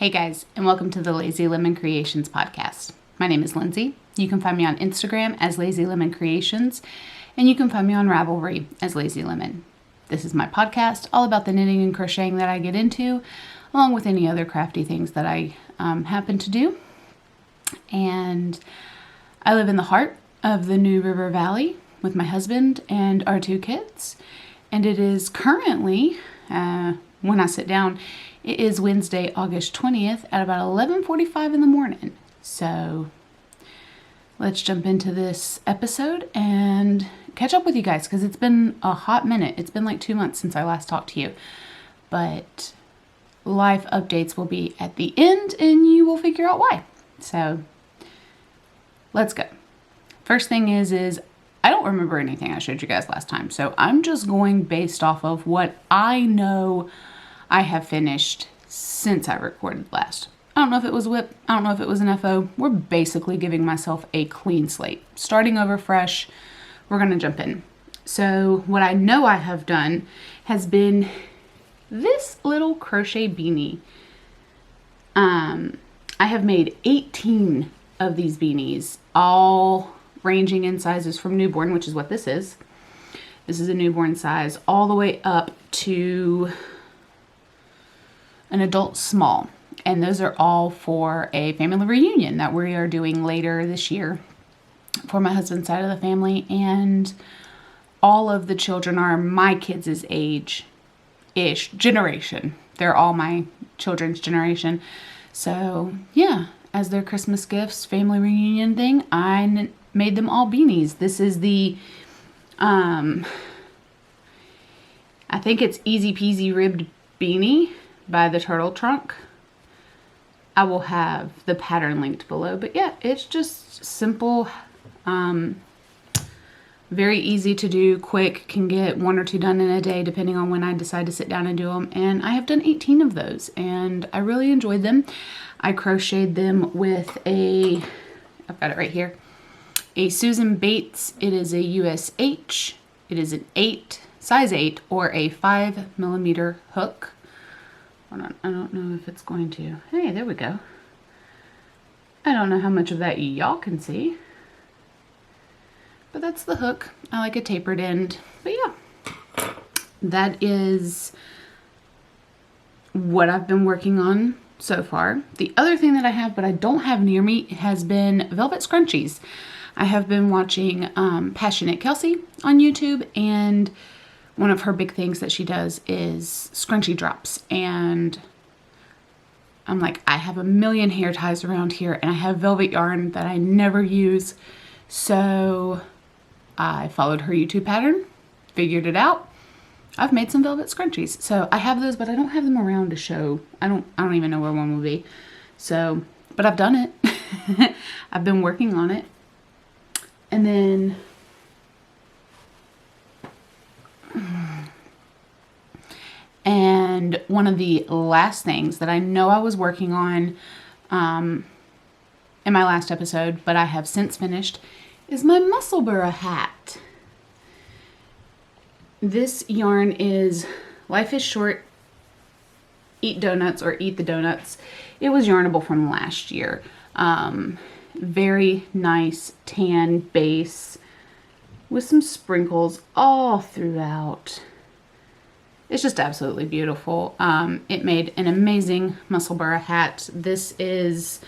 Hey guys, and welcome to the Lazy Lemon Creations podcast. My name is Lindsay. You can find me on Instagram as Lazy Lemon Creations, and you can find me on Ravelry as Lazy Lemon. This is my podcast all about the knitting and crocheting that I get into, along with any other crafty things that I happen to do. And I live in the heart of the New River Valley with my husband and our 2 kids. And it is currently, when I sit down, it is Wednesday, August 20th at about 11:45 in the morning. So let's jump into this episode and catch up with you guys because it's been a hot minute. It's been like 2 months since I last talked to you. But life updates will be at the end and you will figure out why. So let's go. First thing is I don't remember anything I showed you guys last time. So I'm just going based off of what I know I have finished since I recorded last. I don't know if it was WIP. I don't know if it was an FO. We're basically giving myself a clean slate. Starting over fresh. We're going to jump in. So what I know I have done has been this little crochet beanie. I have made 18 of these beanies, all ranging in sizes from newborn, which is what this is. This is a newborn size, all the way up to an adult small. And those are all for a family reunion that we are doing later this year for my husband's side of the family. And all of the children are my kids' age-ish generation. They're all my children's generation. So yeah, as their Christmas gifts, family reunion thing, I made them all beanies. This is the, I think it's Easy Peasy Ribbed Beanie by the Turtle Trunk. I will have the pattern linked below, but yeah, it's just simple, very easy to do, quick, can get 1 or 2 done in a day depending on when I decide to sit down and do them. And I have done 18 of those and I really enjoyed them. I crocheted them with I've got it right here, a Susan Bates. It is a USH. It is an size 8 or a 5mm hook. Hold on, I don't know if it's going to. Hey, there we go. I don't know how much of that y'all can see. But that's the hook. I like a tapered end. But yeah, that is what I've been working on so far. The other thing that I have, but I don't have near me, has been velvet scrunchies. I have been watching Passionate Kelsey on YouTube, and one of her big things that she does is scrunchie drops. And I'm like, I have a million hair ties around here and I have velvet yarn that I never use. So I followed her YouTube pattern, figured it out. I've made some velvet scrunchies. So I have those, but I don't have them around to show. I don't even know where one will be. So, but I've done it. I've been working on it. And then one of the last things that I know I was working on in my last episode, but I have since finished, is my Musselburgh hat. This yarn is Life is Short, Eat Donuts, or Eat the Donuts. It was yarnable from last year. Very nice tan base with some sprinkles all throughout. It's just absolutely beautiful. It made an amazing Musselburgh hat. This is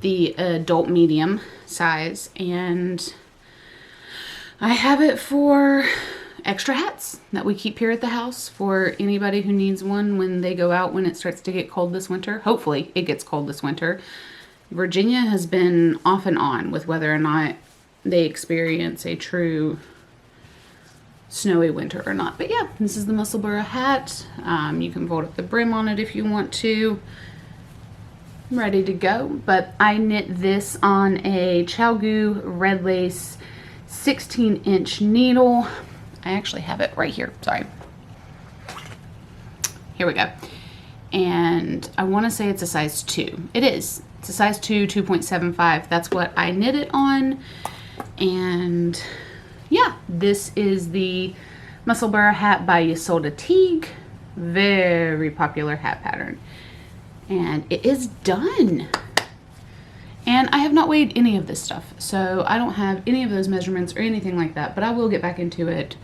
the adult medium size, and I have it for extra hats that we keep here at the house for anybody who needs one when they go out when it starts to get cold this winter. Hopefully it gets cold this winter. Virginia has been off and on with whether or not they experience a true snowy winter or not. But yeah, this is the Musselburgh hat. You can fold up the brim on it if you want to. I'm ready to go. But I knit this on a ChiaoGoo red lace 16-inch needle. I actually have it right here. Sorry. Here we go. And I want to say it's a size 2. It is. It's a size 2, 2.75. That's what I knit it on. And yeah, this is the Musselburgh hat by Ysolda Teague. Very popular hat pattern. And it is done. And I have not weighed any of this stuff, so I don't have any of those measurements or anything like that, but I will get back into it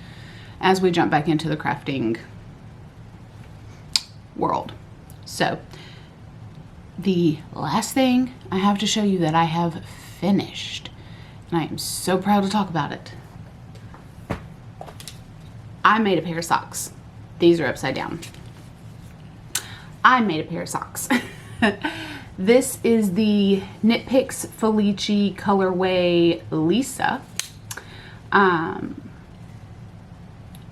as we jump back into the crafting world. So the last thing I have to show you that I have finished, and I am so proud to talk about it. I made a pair of socks. These are upside down. I made a pair of socks. This is the Knit Picks Felici colorway Lisa. I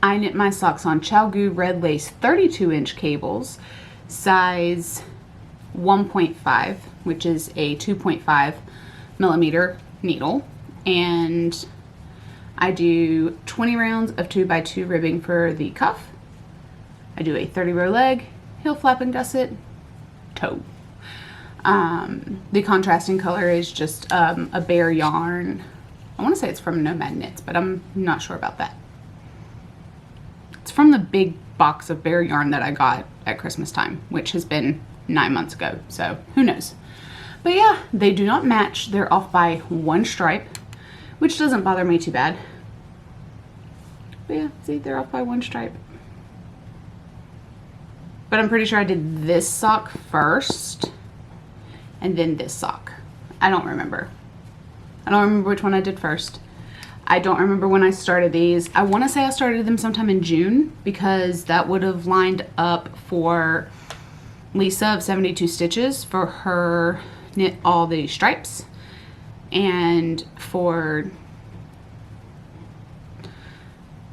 knit my socks on ChiaoGoo red lace 32-inch cables, size 1.5, which is a 2.5 millimeter needle, and I do 20 rounds of 2x2 ribbing for the cuff. I do a 30 row leg, heel flap and gusset, toe. The contrasting color is just a bare yarn. I want to say it's from Nomad Knits, but I'm not sure about that. It's from the big box of bare yarn that I got at Christmas time, which has been 9 months ago, so who knows. But yeah, they do not match. They're off by one stripe, which doesn't bother me too bad. But yeah, see, they're off by one stripe. But I'm pretty sure I did this sock first and then this sock. I don't remember. I don't remember which one I did first. I don't remember when I started these. I want to say I started them sometime in June, because that would have lined up for Lisa of 72 Stitches for her knit all the stripes, and for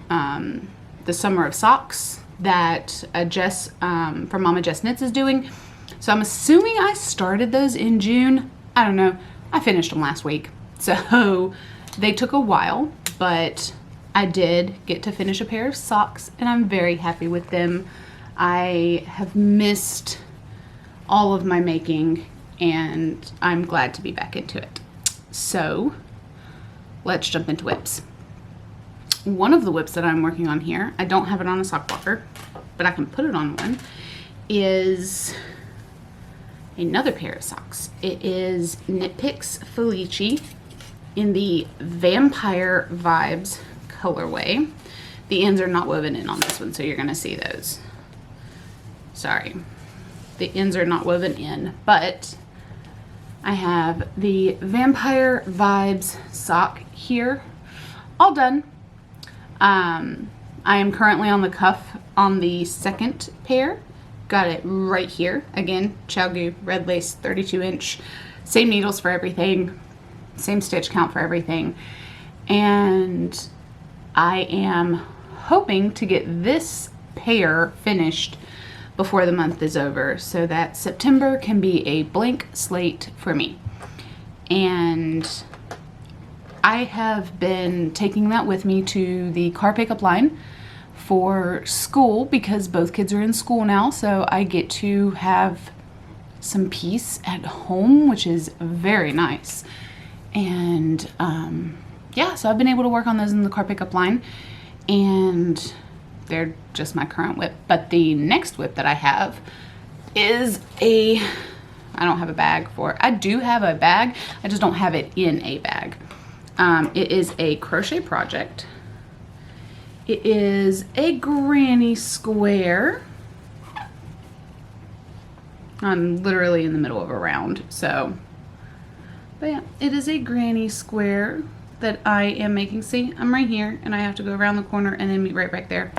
the Summer of Socks that Jess from Mama Jess Knits is doing. So I'm assuming I started those in June. I don't know. I finished them last week. So they took a while, but I did get to finish a pair of socks, and I'm very happy with them. I have missed all of my making, and I'm glad to be back into it. So let's jump into whips. One of the whips that I'm working on here, I don't have it on a sock blocker, but I can put it on one, is another pair of socks. It is Knit Picks Felici in the Vampire Vibes colorway. The ends are not woven in on this one, so you're going to see those. Sorry. The ends are not woven in, but I have the Vampire Vibes sock here, all done. I am currently on the cuff on the second pair. Got it right here. Again, ChiaoGoo red lace 32-inch. Same needles for everything. Same stitch count for everything. And I am hoping to get this pair finished before the month is over, so that September can be a blank slate for me. And I have been taking that with me to the car pickup line for school, because both kids are in school now, so I get to have some peace at home, which is very nice. And yeah, so I've been able to work on those in the car pickup line, and they're just my current whip. But the next whip that I have is I don't have a bag for it. I do have a bag, I just don't have it in a bag. It is a crochet project. It is a granny square. I'm literally in the middle of a round, so. But yeah, it is a granny square that I am making. See, I'm right here, and I have to go around the corner and then be right back there.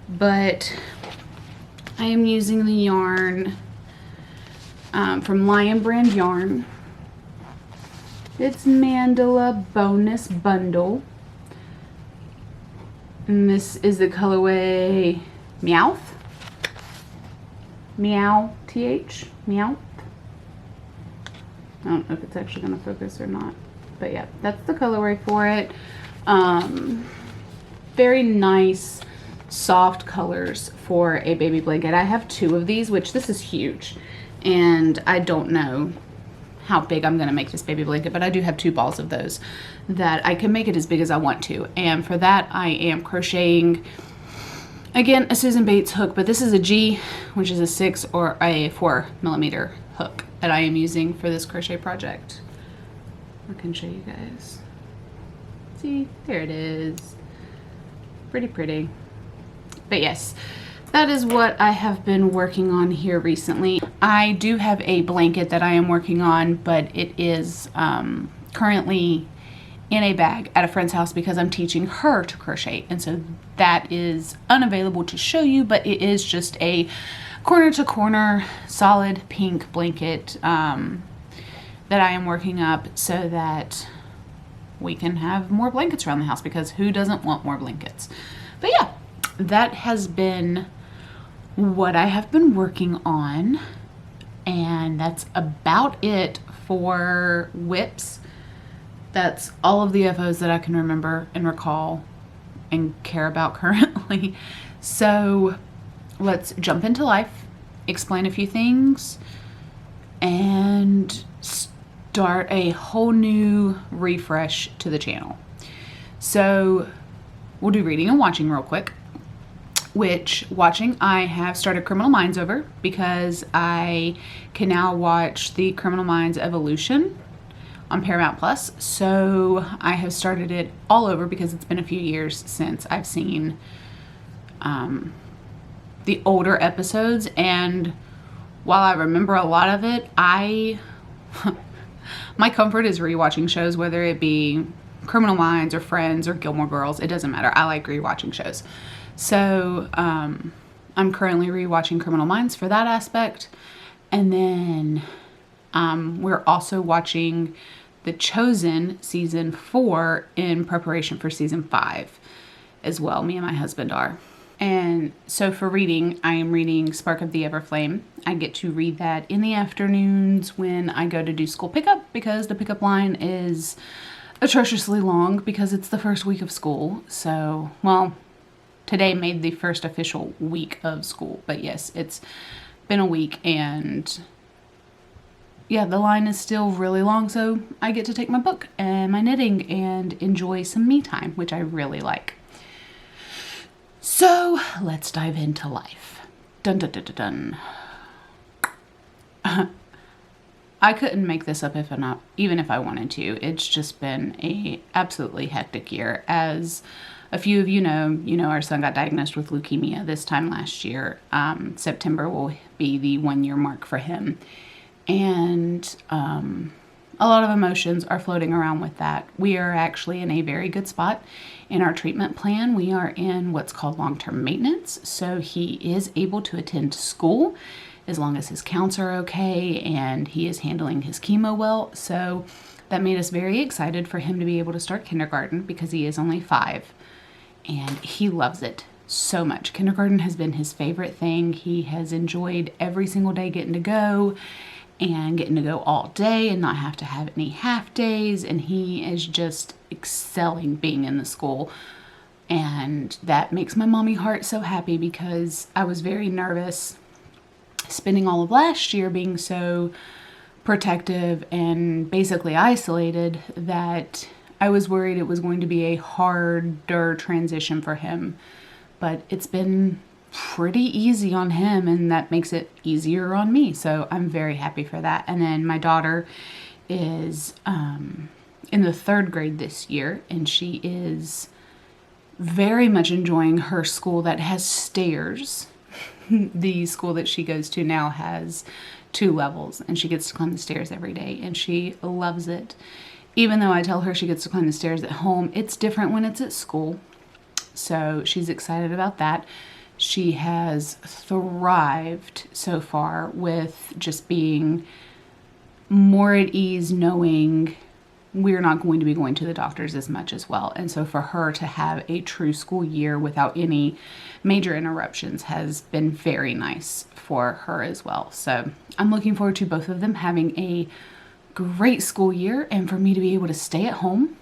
But I am using the yarn from Lion Brand Yarn. It's Mandala Bonus Bundle. And this is the colorway Meowth. Meow, TH, Meow. I don't know if it's actually going to focus or not. But yeah, that's the colorway for it. Very nice, soft colors for a baby blanket. I have 2 of these, which this is huge. And I don't know how big I'm going to make this baby blanket, but I do have 2 balls of those that I can make it as big as I want to. And for that, I am crocheting, again, a Susan Bates hook, but this is a G, which is a 6 or a 4 millimeter hook that I am using for this crochet project. I can show you guys. See, there it is. Pretty pretty. But yes, that is what I have been working on here recently. I do have a blanket that I am working on, but it is currently in a bag at a friend's house because I'm teaching her to crochet. And so that is unavailable to show you, but it is just a corner to corner solid pink blanket that I am working up so that we can have more blankets around the house, because who doesn't want more blankets? But yeah, that has been what I have been working on, and that's about it for WIPs. That's all of the FOs that I can remember and recall and care about currently. So let's jump into life, explain a few things, and start a whole new refresh to the channel. So we'll do reading and watching real quick. Which watching, I have started Criminal Minds over because I can now watch the Criminal Minds Evolution on Paramount Plus. So I have started it all over because it's been a few years since I've seen the older episodes, and while I remember a lot of it, my comfort is rewatching shows, whether it be Criminal Minds or Friends or Gilmore Girls. It doesn't matter. I like rewatching shows. So I'm currently rewatching Criminal Minds for that aspect. And then we're also watching The Chosen season 4 in preparation for season 5 as well. Me and my husband are. And so for reading, I am reading Spark of the Everflame. I get to read that in the afternoons when I go to do school pickup, because the pickup line is atrociously long because it's the first week of school. So, well, today made the first official week of school, but yes, it's been a week, and yeah, the line is still really long, so I get to take my book and my knitting and enjoy some me time, which I really like. So let's dive into life. Dun dun dun dun dun. I couldn't make this up even if I wanted to. It's just been a absolutely hectic year. As a few of you know, our son got diagnosed with leukemia this time last year. September will be the 1-year mark for him. And a lot of emotions are floating around with that. We are actually in a very good spot in our treatment plan. We are in what's called long-term maintenance. So he is able to attend school as long as his counts are okay and he is handling his chemo well. So that made us very excited for him to be able to start kindergarten, because he is only 5. And he loves it so much. Kindergarten has been his favorite thing. He has enjoyed every single day getting to go all day and not have to have any half days. And he is just excelling being in the school. And that makes my mommy heart so happy, because I was very nervous spending all of last year being so protective and basically isolated that I was worried it was going to be a harder transition for him, but it's been pretty easy on him, and that makes it easier on me. So I'm very happy for that. And then my daughter is in the 3rd grade this year, and she is very much enjoying her school that has stairs. The school that she goes to now has 2 levels, and she gets to climb the stairs every day, and she loves it. Even though I tell her she gets to climb the stairs at home, it's different when it's at school. So she's excited about that. She has thrived so far with just being more at ease, knowing we're not going to be going to the doctors as much as well. And so for her to have a true school year without any major interruptions has been very nice for her as well. So I'm looking forward to both of them having a great school year and for me to be able to stay at home.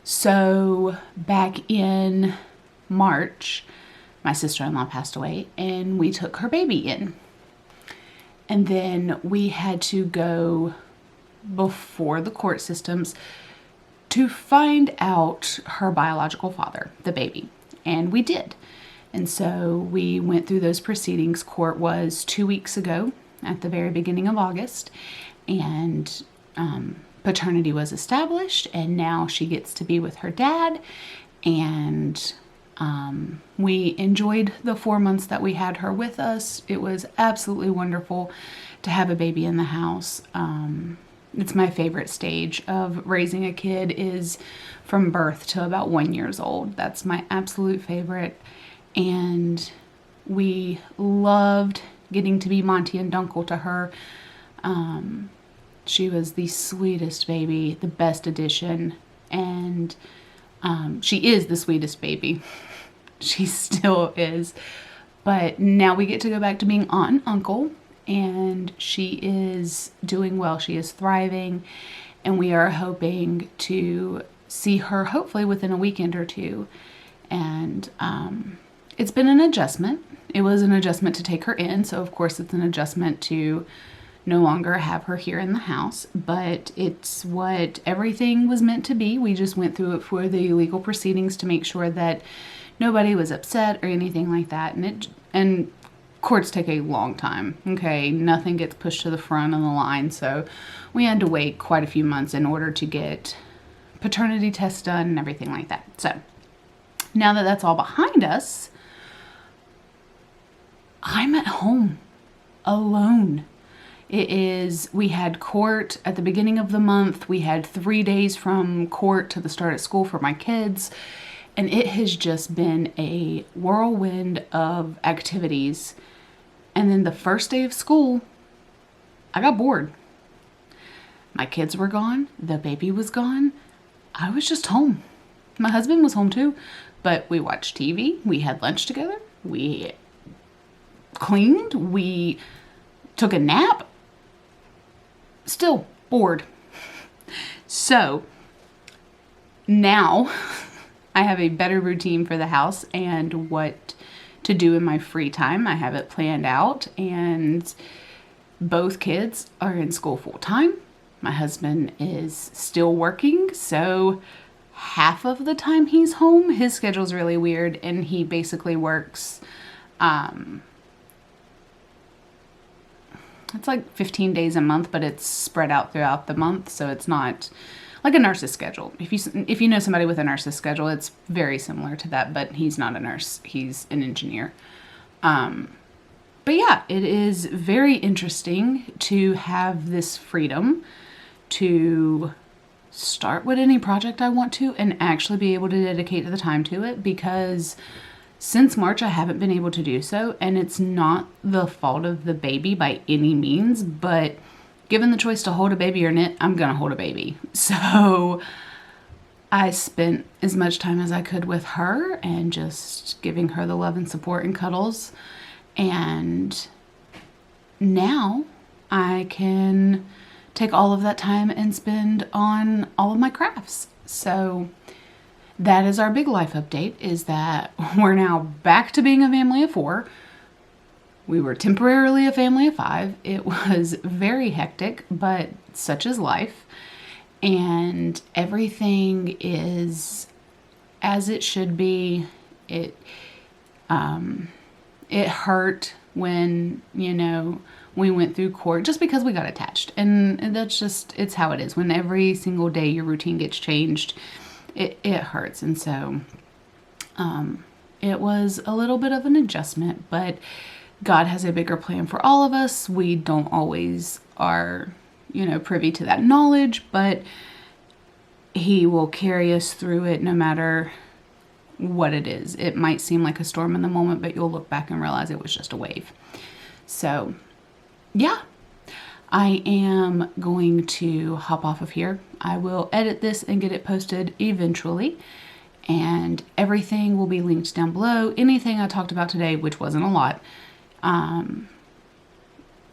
So back in March, my sister-in-law passed away and we took her baby in. And then we had to go before the court systems to find out her biological father, the baby. And we did. And so we went through those proceedings. Court was 2 weeks ago. at the very beginning of August, and paternity was established, and now she gets to be with her dad, and we enjoyed the 4 months that we had her with us. It was absolutely wonderful to have a baby in the house. It's my favorite stage of raising a kid, is from birth to about 1 year old. That's my absolute favorite. And we loved getting to be Monty and Dunkel to her. She was the sweetest baby, the best addition, and she is the sweetest baby. She still is. But now we get to go back to being aunt and uncle, and she is doing well. She is thriving, and we are hoping to see her hopefully within a weekend or two. And it's been an adjustment. It was an adjustment to take her in, so of course it's an adjustment to no longer have her here in the house, but it's what everything was meant to be. We just went through it for the legal proceedings to make sure that nobody was upset or anything like that. And courts take a long time. Okay, nothing gets pushed to the front of the line, so we had to wait quite a few months in order to get paternity tests done and everything like that. So now that that's all behind us, I'm at home alone. We had court at the beginning of the month. We had 3 days from court to the start of school for my kids. And it has just been a whirlwind of activities. And then the first day of school, I got bored. My kids were gone. The baby was gone. I was just home. My husband was home too. But we watched TV. We had lunch together. We cleaned. We took a nap. Still bored. So now I have a better routine for the house and what to do in my free time. I have it planned out, and both kids are in school full time. My husband is still working, so half of the time he's home. His schedule's really weird, and he basically works it's like 15 days a month, but it's spread out throughout the month, so it's not like a nurse's schedule. If you know somebody with a nurse's schedule, it's very similar to that, but he's not a nurse. He's an engineer. But yeah, it is very interesting to have this freedom to start with any project I want to and actually be able to dedicate the time to it, because since March I haven't been able to do so, and it's not the fault of the baby by any means, but given the choice to hold a baby or knit, I'm gonna hold a baby. So I spent as much time as I could with her and just giving her the love and support and cuddles. And now I can take all of that time and spend on all of my crafts. So that is our big life update, is that we're now back to being a family of 4. We were temporarily a family of 5. It was very hectic, but such is life. And everything is as it should be. It hurt when, we went through court just because we got attached. And that's just, it's how it is. When every single day your routine gets changed, it hurts. And so it was a little bit of an adjustment, but God has a bigger plan for all of us. We don't always are, privy to that knowledge, but He will carry us through it no matter what it is. It might seem like a storm in the moment, but you'll look back and realize it was just a wave. So, yeah, I am going to hop off of here. I will edit this and get it posted eventually, and everything will be linked down below. Anything I talked about today, which wasn't a lot,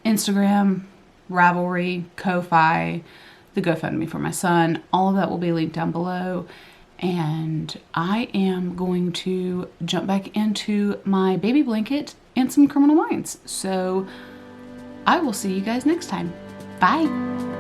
Instagram, Ravelry, Ko-Fi, the GoFundMe for my son, all of that will be linked down below. And I am going to jump back into my baby blanket and some Criminal Minds. So I will see you guys next time. Bye.